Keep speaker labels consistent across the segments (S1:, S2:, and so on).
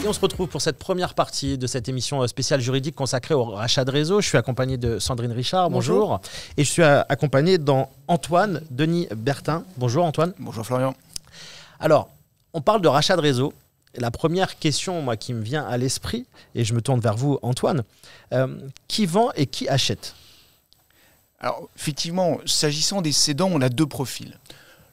S1: on se retrouve pour cette première partie de cette émission spéciale juridique consacrée au rachat de réseau. Je suis accompagné de Sandrine Richard, bonjour. Et je suis accompagné d'Antoine Denis Bertin. Bonjour Antoine.
S2: Bonjour Florian.
S1: Alors, on parle de rachat de réseau. La première question moi, qui me vient à l'esprit, et je me tourne vers vous Antoine, qui vend et qui achète?
S2: Alors effectivement, s'agissant des cédants, on a deux profils.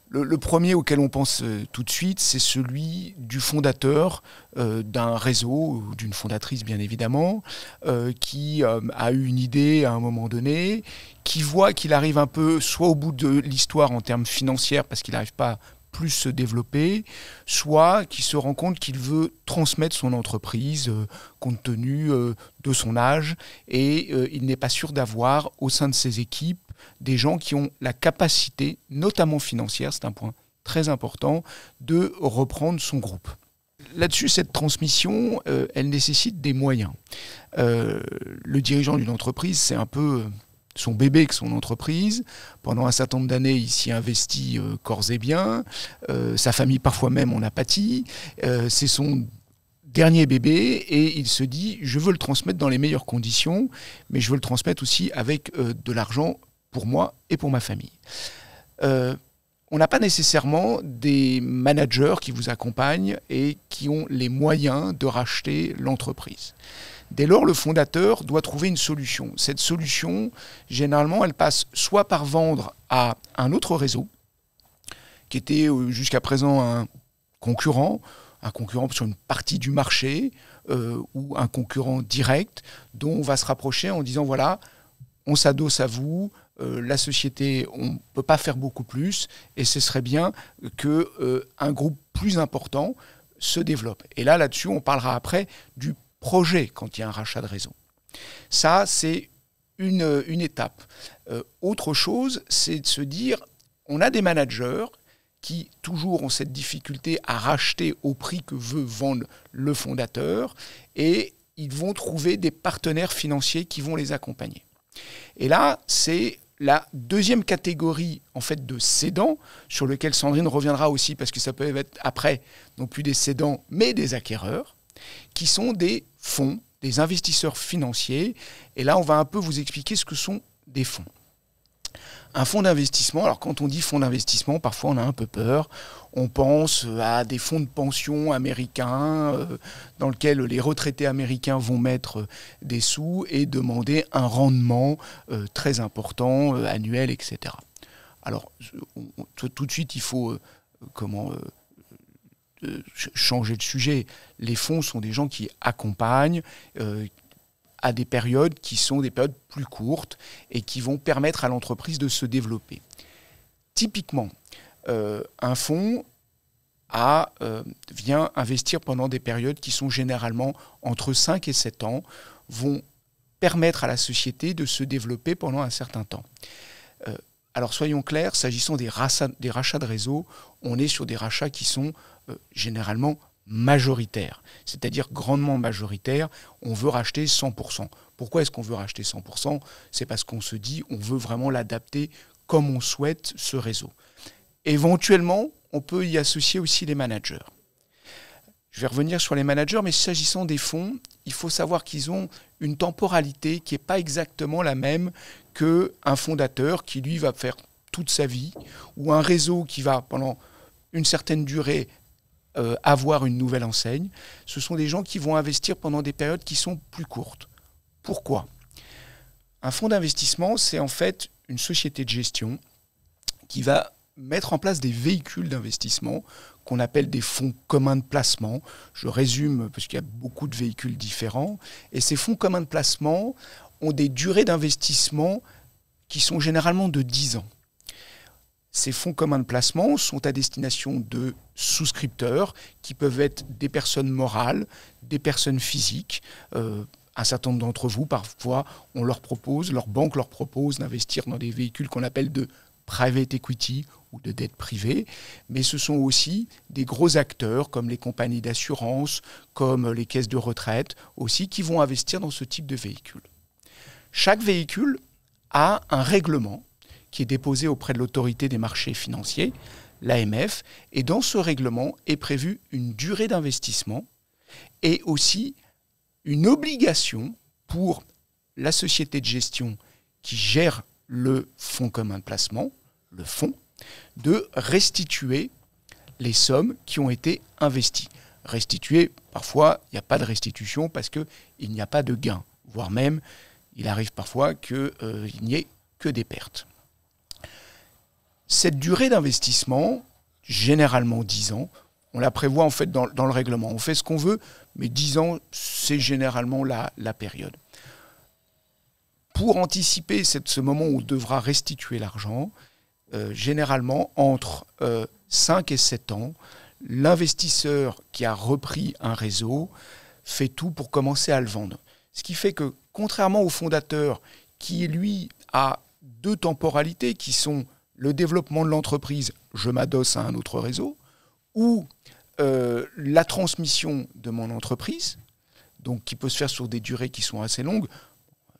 S2: Le premier auquel on pense tout de suite, c'est celui du fondateur d'un réseau, ou d'une fondatrice bien évidemment, qui a eu une idée à un moment donné, qui voit qu'il arrive un peu soit au bout de l'histoire en termes financiers parce qu'il n'arrive pas à plus se développer, soit qui se rend compte qu'il veut transmettre son entreprise compte tenu de son âge et il n'est pas sûr d'avoir au sein de ses équipes des gens qui ont la capacité, notamment financière, c'est un point très important, de reprendre son groupe. Là-dessus, cette transmission, elle nécessite des moyens. Le dirigeant d'une entreprise, c'est un peu son bébé que son entreprise. Pendant un certain nombre d'années, il s'y investit corps et biens. Sa famille, parfois même, en a pâti. C'est son dernier bébé et il se dit, je veux le transmettre dans les meilleures conditions, mais je veux le transmettre aussi avec de l'argent pour moi et pour ma famille. On n'a pas nécessairement des managers qui vous accompagnent et qui ont les moyens de racheter l'entreprise. Dès lors, le fondateur doit trouver une solution. Cette solution, généralement, elle passe soit par vendre à un autre réseau, qui était jusqu'à présent un concurrent sur une partie du marché, ou un concurrent direct, dont on va se rapprocher en disant, voilà, on s'adosse à vous, la société, on ne peut pas faire beaucoup plus, et ce serait bien qu'un groupe plus important se développe. Et là-dessus, on parlera après du projet quand il y a un rachat de réseau. Ça, c'est une étape. Autre chose, c'est de se dire, on a des managers qui toujours ont cette difficulté à racheter au prix que veut vendre le fondateur, et ils vont trouver des partenaires financiers qui vont les accompagner. Et là, c'est la deuxième catégorie en fait, de cédants, sur lequel Sandrine reviendra aussi, parce que ça peut être après, non plus des cédants, mais des acquéreurs, qui sont des fonds, des investisseurs financiers. Et là, on va un peu vous expliquer ce que sont des fonds. Un fonds d'investissement, alors quand on dit fonds d'investissement, parfois on a un peu peur. On pense à des fonds de pension américains dans lesquels les retraités américains vont mettre des sous et demander un rendement très important, annuel, etc. Alors, tout de suite, il faut changer de sujet. Les fonds sont des gens qui accompagnent à des périodes qui sont des périodes plus courtes et qui vont permettre à l'entreprise de se développer. Typiquement, un fonds vient investir pendant des périodes qui sont généralement entre 5 et 7 ans, vont permettre à la société de se développer pendant un certain temps. Alors soyons clairs, s'agissant des rachats de réseau, on est sur des rachats qui sont généralement majoritaire, c'est-à-dire grandement majoritaire, on veut racheter 100%. Pourquoi est-ce qu'on veut racheter 100%? C'est parce qu'on se dit on veut vraiment l'adapter comme on souhaite ce réseau. Éventuellement, on peut y associer aussi les managers. Je vais revenir sur les managers, mais s'agissant des fonds, il faut savoir qu'ils ont une temporalité qui n'est pas exactement la même qu'un fondateur qui, lui, va faire toute sa vie, ou un réseau qui va, pendant une certaine durée, avoir une nouvelle enseigne. Ce sont des gens qui vont investir pendant des périodes qui sont plus courtes. Pourquoi? Un fonds d'investissement, c'est en fait une société de gestion qui va mettre en place des véhicules d'investissement qu'on appelle des fonds communs de placement. Je résume parce qu'il y a beaucoup de véhicules différents. Et ces fonds communs de placement ont des durées d'investissement qui sont généralement de 10 ans. Ces fonds communs de placement sont à destination de souscripteurs qui peuvent être des personnes morales, des personnes physiques. Un certain nombre d'entre vous, parfois, leur banque leur propose d'investir dans des véhicules qu'on appelle de private equity ou de dette privée. Mais ce sont aussi des gros acteurs comme les compagnies d'assurance, comme les caisses de retraite aussi, qui vont investir dans ce type de véhicule. Chaque véhicule a un règlement qui est déposé auprès de l'autorité des marchés financiers, l'AMF, et dans ce règlement est prévue une durée d'investissement et aussi une obligation pour la société de gestion qui gère le fonds commun de placement, le fonds, de restituer les sommes qui ont été investies. Restituer, parfois, il n'y a pas de restitution parce qu'il n'y a pas de gain, voire même, il arrive parfois qu'il n'y ait que des pertes. Cette durée d'investissement, généralement 10 ans, on la prévoit en fait dans le règlement. On fait ce qu'on veut, mais 10 ans, c'est généralement la période. Pour anticiper ce moment où on devra restituer l'argent, généralement, entre 5 et 7 ans, l'investisseur qui a repris un réseau fait tout pour commencer à le vendre. Ce qui fait que, contrairement au fondateur qui, lui, a 2 temporalités qui sont le développement de l'entreprise, je m'adosse à un autre réseau, ou la transmission de mon entreprise, donc qui peut se faire sur des durées qui sont assez longues,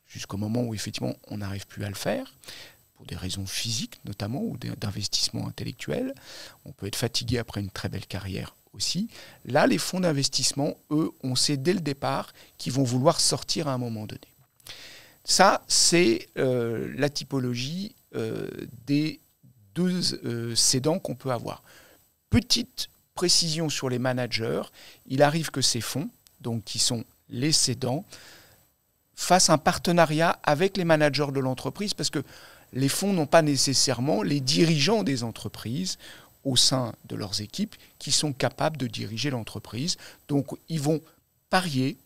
S2: jusqu'au moment où effectivement on n'arrive plus à le faire, pour des raisons physiques notamment, ou d'investissement intellectuel. On peut être fatigué après une très belle carrière aussi. Là, les fonds d'investissement, eux, on sait dès le départ qu'ils vont vouloir sortir à un moment donné. Ça, c'est la typologie des 2 cédants qu'on peut avoir. Petite précision sur les managers, il arrive que ces fonds, donc qui sont les cédants, fassent un partenariat avec les managers de l'entreprise, parce que les fonds n'ont pas nécessairement les dirigeants des entreprises au sein de leurs équipes qui sont capables de diriger l'entreprise. Donc ils vont parier,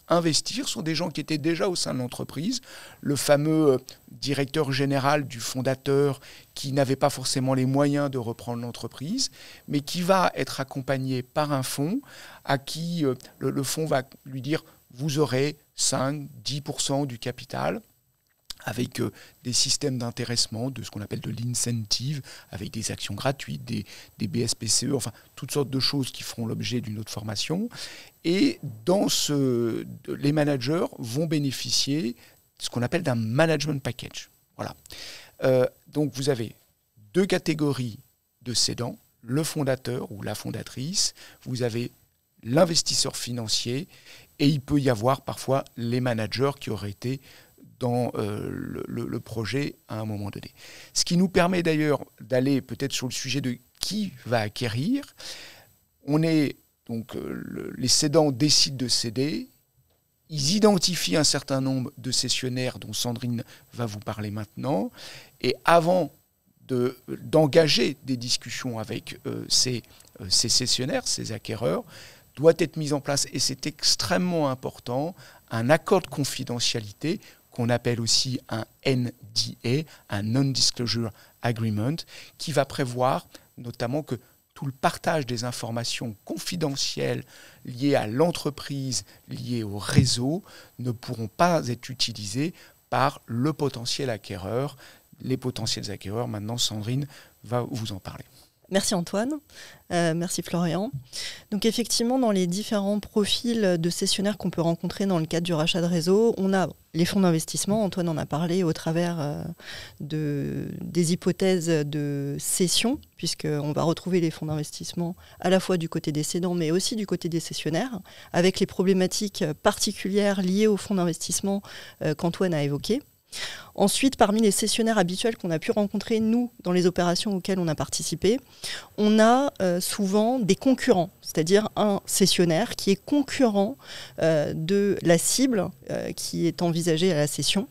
S2: investir sur des gens qui étaient déjà au sein de l'entreprise. Le fameux directeur général du fondateur qui n'avait pas forcément les moyens de reprendre l'entreprise, mais qui va être accompagné par un fonds à qui le fonds va lui dire « vous aurez 5-10% du capital », avec des systèmes d'intéressement, de ce qu'on appelle de l'incentive, avec des actions gratuites, des BSPCE, enfin toutes sortes de choses qui feront l'objet d'une autre formation. Et les managers vont bénéficier de ce qu'on appelle d'un management package. Voilà. Donc vous avez 2 catégories de cédants, le fondateur ou la fondatrice, vous avez l'investisseur financier, et il peut y avoir parfois les managers qui auraient été dans le projet à un moment donné. Ce qui nous permet d'ailleurs d'aller peut-être sur le sujet de qui va acquérir. Les cédants décident de céder, ils identifient un certain nombre de cessionnaires dont Sandrine va vous parler maintenant, et avant d'engager des discussions avec ces cessionnaires, ces acquéreurs, doit être mis en place, et c'est extrêmement important, un accord de confidentialité qu'on appelle aussi un NDA, un Non-Disclosure Agreement, qui va prévoir notamment que tout le partage des informations confidentielles liées à l'entreprise, liées au réseau, ne pourront pas être utilisées par le potentiel acquéreur. Les potentiels acquéreurs, maintenant Sandrine va vous en parler.
S3: Merci Antoine, merci Florian. Donc effectivement, dans les différents profils de cessionnaires qu'on peut rencontrer dans le cadre du rachat de réseau, on a les fonds d'investissement, Antoine en a parlé au travers des hypothèses de cession, puisqu'on va retrouver les fonds d'investissement à la fois du côté des cédants, mais aussi du côté des cessionnaires, avec les problématiques particulières liées aux fonds d'investissement qu'Antoine a évoquées. Ensuite, parmi les cessionnaires habituels qu'on a pu rencontrer, nous, dans les opérations auxquelles on a participé, on a souvent des concurrents, c'est-à-dire un cessionnaire qui est concurrent de la cible qui est envisagée à la cession.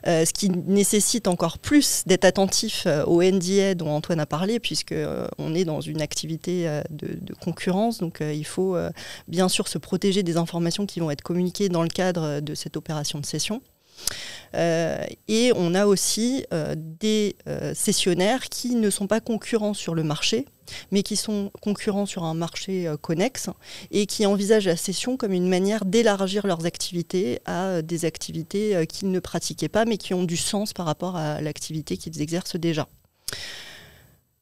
S3: Ce qui nécessite encore plus d'être attentif au NDA dont Antoine a parlé, puisqu'on est dans une activité de concurrence. Donc il faut bien sûr se protéger des informations qui vont être communiquées dans le cadre de cette opération de cession. Et on a aussi des cessionnaires qui ne sont pas concurrents sur le marché, mais qui sont concurrents sur un marché connexe et qui envisagent la cession comme une manière d'élargir leurs activités à des activités qu'ils ne pratiquaient pas, mais qui ont du sens par rapport à l'activité qu'ils exercent déjà.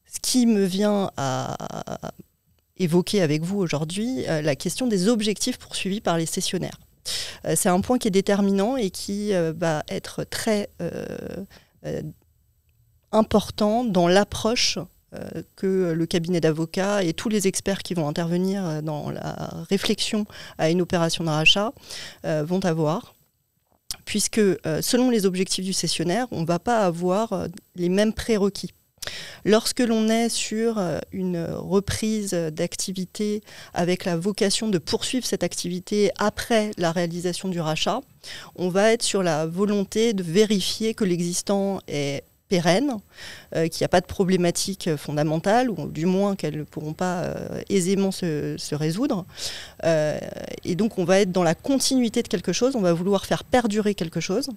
S3: Ce qui me vient à évoquer avec vous aujourd'hui, la question des objectifs poursuivis par les cessionnaires. C'est un point qui est déterminant et qui va être très important dans l'approche que le cabinet d'avocats et tous les experts qui vont intervenir dans la réflexion à une opération de rachat vont avoir. Puisque selon les objectifs du cessionnaire, on ne va pas avoir les mêmes prérequis. Lorsque l'on est sur une reprise d'activité avec la vocation de poursuivre cette activité après la réalisation du rachat, on va être sur la volonté de vérifier que l'existant est pérenne, qu'il n'y a pas de problématique fondamentale, ou du moins qu'elles ne pourront pas aisément se résoudre. Et donc on va être dans la continuité de quelque chose, on va vouloir faire perdurer quelque chose.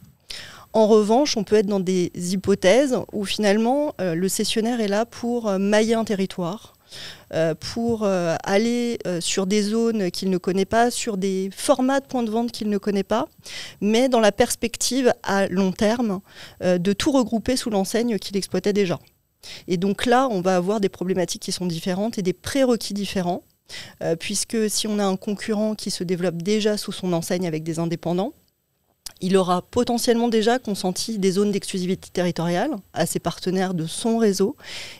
S3: En revanche, on peut être dans des hypothèses où finalement le cessionnaire est là pour mailler un territoire, pour aller sur des zones qu'il ne connaît pas, sur des formats de points de vente qu'il ne connaît pas, mais dans la perspective à long terme de tout regrouper sous l'enseigne qu'il exploitait déjà. Et donc là, on va avoir des problématiques qui sont différentes et des prérequis différents, puisque si on a un concurrent qui se développe déjà sous son enseigne avec des indépendants, il aura potentiellement déjà consenti des zones d'exclusivité territoriale à ses partenaires de son réseau.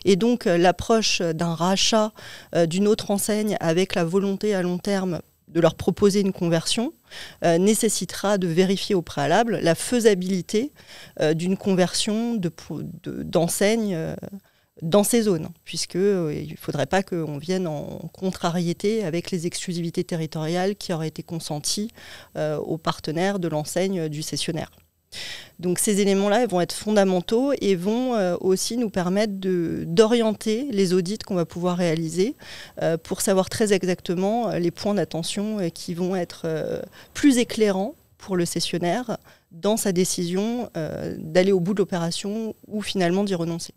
S3: Et donc, l'approche d'un rachat d'une autre enseigne avec la volonté à long terme de leur proposer une conversion nécessitera de vérifier au préalable la faisabilité d'une conversion d'enseigne dans ces zones, puisqu'il ne faudrait pas qu'on vienne en contrariété avec les exclusivités territoriales qui auraient été consenties aux partenaires de l'enseigne du cessionnaire. Donc ces éléments-là vont être fondamentaux et vont aussi nous permettre d'orienter les audits qu'on va pouvoir réaliser pour savoir très exactement les points d'attention qui vont être plus éclairants pour le cessionnaire dans sa décision d'aller au bout de l'opération ou finalement d'y renoncer.